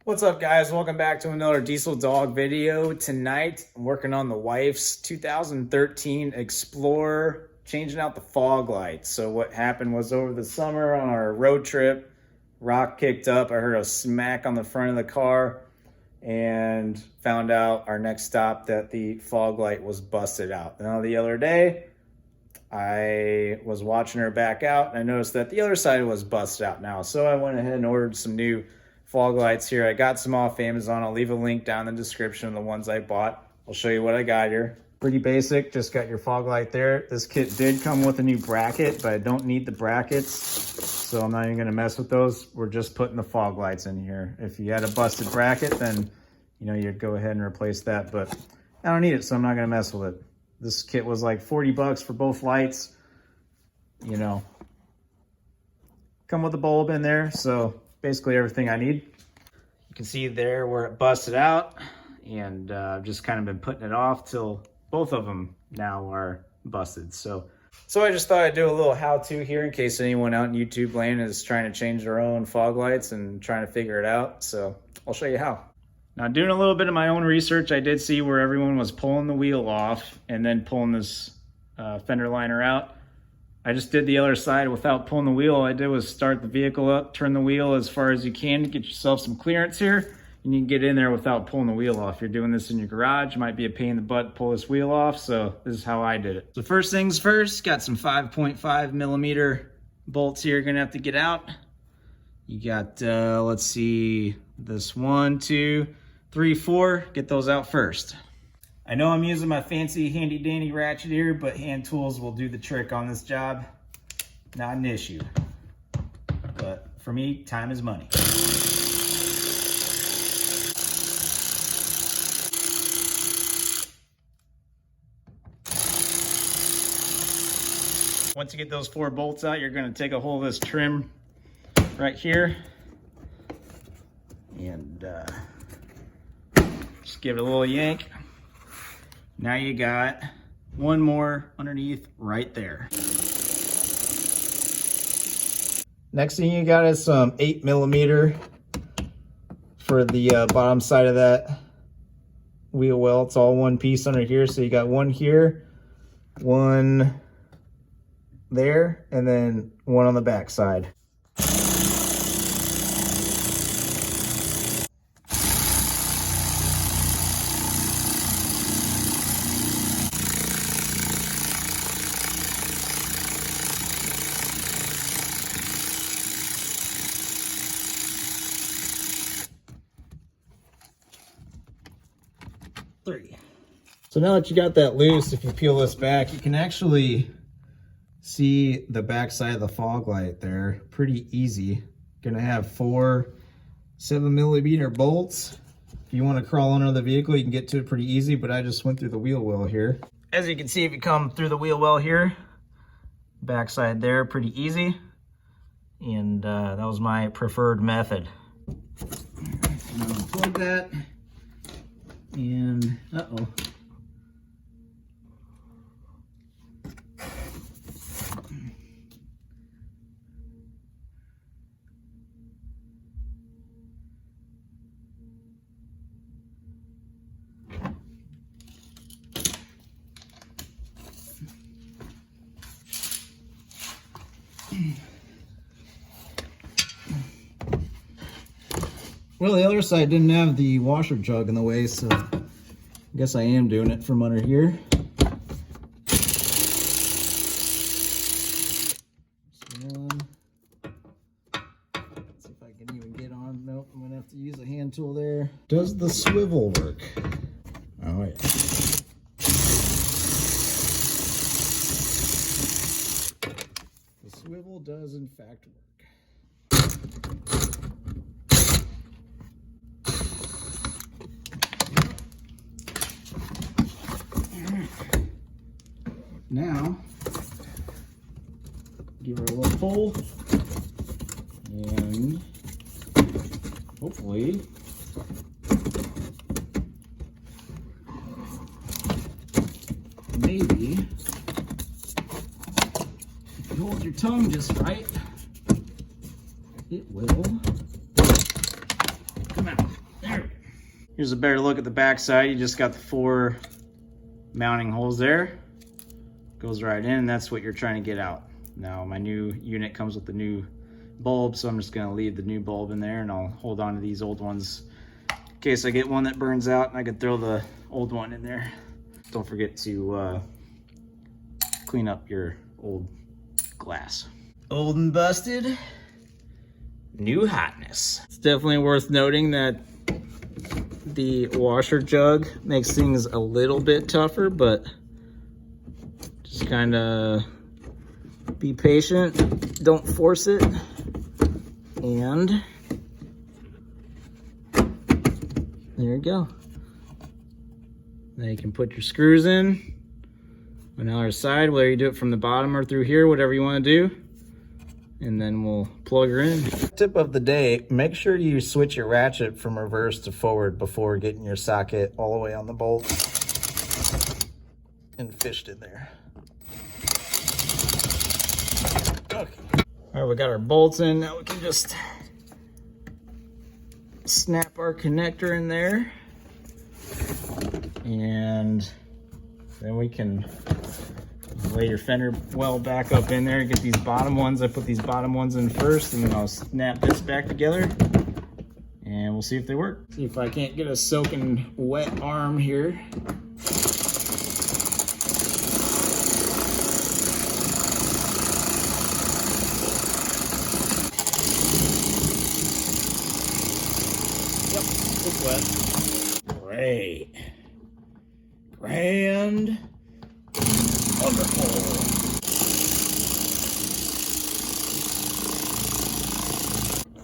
What's up, guys? Welcome back to another Diesel Dog video. Tonight, I'm working on the wife's 2013 Explorer, changing out the fog lights. So what happened was over the summer on our road trip, rock kicked up. I heard a smack on the front of the car and found out our next stop that the fog light was busted out. Now the other day, I was watching her back out and I noticed that the other side was busted out now. So I went ahead and ordered some new fog lights here. I got some off Amazon. I'll leave a link down in the description of the ones I bought. I'll show you what I got here. Pretty basic, just got your fog light there. This kit did come with a new bracket, but I don't need the brackets, so I'm not even gonna mess with those. We're just putting the fog lights in here. If you had a busted bracket, then you'd go ahead and replace that, but I don't need it, so I'm not gonna mess with it. This kit was like 40 bucks for both lights. Come with a bulb in there, so basically everything I need. You can see there where it busted out, and I've just kind of been putting it off till both of them now are busted. So I just thought I'd do a little how-to here in case anyone out in YouTube land is trying to change their own fog lights and trying to figure it out. So I'll show you how. Now, doing a little bit of my own research, I did see where everyone was pulling the wheel off and then pulling this fender liner out. I just did the other side without pulling the wheel. All I did was start the vehicle up, turn the wheel as far as you can to get yourself some clearance here, and you can get in there without pulling the wheel off. If you're doing this in your garage, it might be a pain in the butt to pull this wheel off, so this is how I did it. So first things first, got some 5.5 millimeter bolts here you're gonna have to get out. You got, let's see, this 1, 2, 3, 4. Get those out first. I know I'm using my fancy handy dandy ratchet here, but hand tools will do the trick on this job. Not an issue. But for me, time is money. Once you get those 4 bolts out, you're going to take a hold of this trim right here and just give it a little yank. Now you got one more underneath right there. Next thing you got is some 8 millimeter for the bottom side of that wheel well. It's all one piece under here. So you got one here, one there, and then one on the back side. So now that you got that loose, if you peel this back, you can actually see the back side of the fog light there pretty easy. Gonna have 4 7 millimeter bolts. If you want to crawl under the vehicle, you can get to it pretty easy, but I just went through the wheel well here. As you can see, if you come through the wheel well here, back side there, pretty easy. And that was my preferred method. Unplug that. And uh-oh. Well, the other side didn't have the washer jug in the way, so I guess I am doing it from under here. Let's see if I can even get on. Nope, I'm gonna have to use a hand tool there. Does the swivel work? Oh yeah. The swivel does in fact work. Now, give her a little pull, and hopefully maybe if you hold your tongue just right, it will come out. Here's a better look at the back side. You just got the 4 mounting holes there. Goes right in, and that's what you're trying to get out. Now my new unit comes with the new bulb, so I'm just gonna leave the new bulb in there, and I'll hold on to these old ones in case I get one that burns out, and I can throw the old one in there. Don't forget to clean up your old glass. Old and busted, new hotness. It's definitely worth noting that the washer jug makes things a little bit tougher, but just kind of be patient, don't force it, and there you go. Now you can put your screws in on the other side, whether you do it from the bottom or through here, whatever you want to do, and then we'll plug her in. Tip of the day, make sure you switch your ratchet from reverse to forward before getting your socket all the way on the bolt and fished in there. Okay. All right, we got our bolts in. Now we can just snap our connector in there, and then we can lay your fender well back up in there. Get these bottom ones. I put these bottom ones in first, and then I'll snap this back together, and we'll see if they work. See if I can't get a soaking wet arm here. Yep, it's wet. Great. Grand. Wonderful.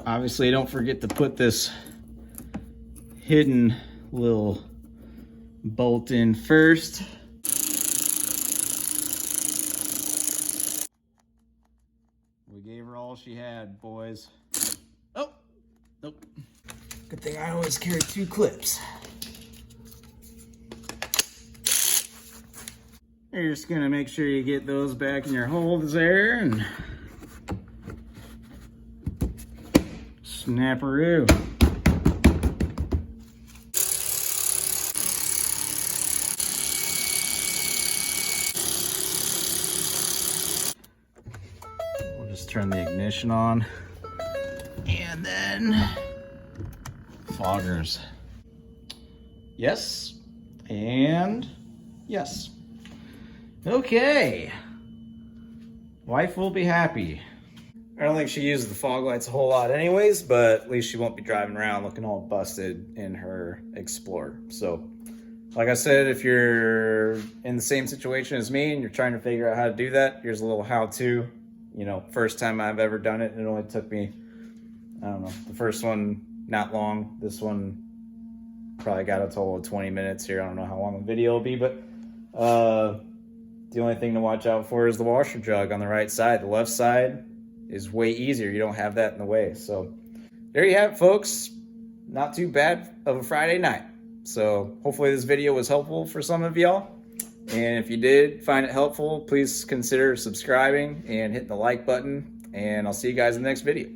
Obviously, don't forget to put this hidden little bolt in first. We gave her all she had, boys. Oh, nope. Good thing I always carry 2 clips. You're just gonna make sure you get those back in your holes there, and snapperoo. We'll just turn the ignition on, and then foggers. Yes, and yes. Okay, wife will be happy. I don't think she uses the fog lights a whole lot anyways, but at least she won't be driving around looking all busted in her Explorer. So, like I said, if you're in the same situation as me and you're trying to figure out how to do that, here's a little how-to. You know, first time I've ever done it, it only took me, I don't know, the first one not long. This one probably got a total of 20 minutes here. I don't know how long the video will be, but the only thing to watch out for is the washer jug on the right side. The left side is way easier. You don't have that in the way. So there you have it, folks. Not too bad of a Friday night. So hopefully this video was helpful for some of y'all. And if you did find it helpful, please consider subscribing and hitting the like button. And I'll see you guys in the next video.